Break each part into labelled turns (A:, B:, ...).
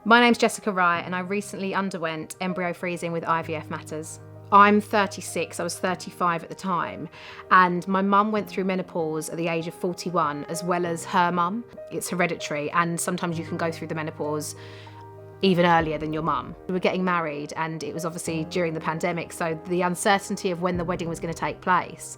A: My name's Jessica Wright and I recently underwent embryo freezing with IVF Matters. I'm 36, I was 35 at the time, and my mum went through menopause at the age of 41 as well as her mum. It's hereditary and sometimes you can go through the menopause even earlier than your mum. We were getting married and it was obviously during the pandemic, so the uncertainty of when the wedding was going to take place,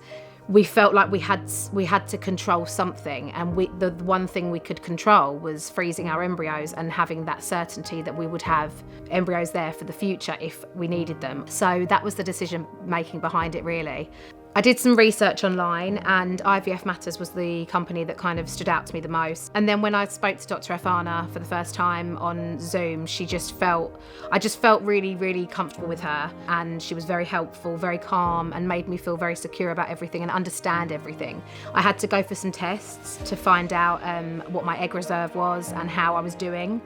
A: we felt like we had to control something, and the one thing we could control was freezing our embryos and having that certainty that we would have embryos there for the future if we needed them. So that was the decision making behind it, really. I did some research online and IVF Matters was the company that kind of stood out to me the most. And then when I spoke to Dr. Afana for the first time on Zoom, I just felt really, really comfortable with her, and she was very helpful, very calm, and made me feel very secure about everything and understand everything. I had to go for some tests to find out what my egg reserve was and how I was doing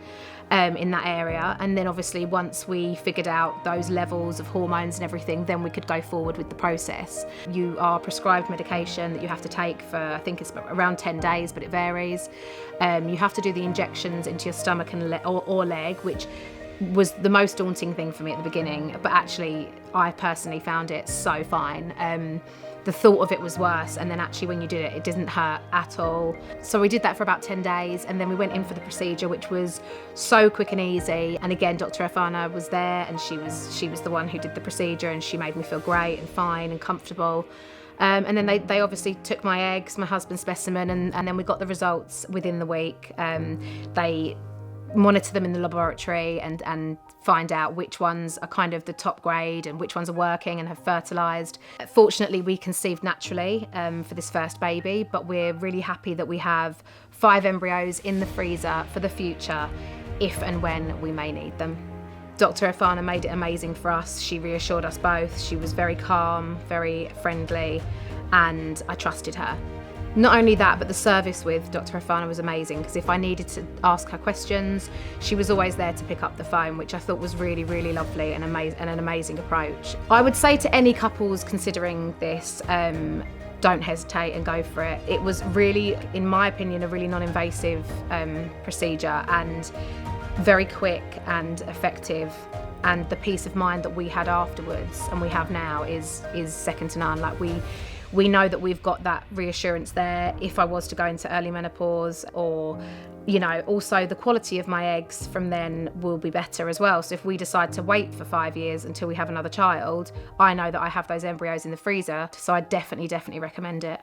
A: in that area, and then obviously once we figured out those levels of hormones and everything, then we could go forward with the process. You are prescribed medication that you have to take for, I think it's around 10 days, but it varies. You have to do the injections into your stomach and or leg, which was the most daunting thing for me at the beginning, but actually I personally found it so fine. The thought of it was worse, and then actually when you did it, it didn't hurt at all. So we did that for about 10 days, and then we went in for the procedure, which was so quick and easy. And again, Dr. Afana was there, and she was the one who did the procedure, and she made me feel great and fine and comfortable. And then they obviously took my eggs, my husband's specimen, and then we got the results within the week. They monitor them in the laboratory and find out which ones are kind of the top grade and which ones are working and have fertilised. Fortunately, we conceived naturally for this first baby, but we're really happy that we have 5 embryos in the freezer for the future if and when we may need them. Dr. Afana made it amazing for us. She reassured us both. She was very calm, very friendly, and I trusted her. Not only that, but the service with Dr. Afana was amazing, because if I needed to ask her questions, she was always there to pick up the phone, which I thought was really, really lovely and an amazing approach. I would say to any couples considering this, don't hesitate and go for it. It was really, in my opinion, a really non-invasive procedure, and very quick and effective. And the peace of mind that we had afterwards and we have now is second to none. Like we know that we've got that reassurance there if I was to go into early menopause, or, you know, also the quality of my eggs from then will be better as well. So if we decide to wait for 5 years until we have another child, I know that I have those embryos in the freezer. So I definitely recommend it.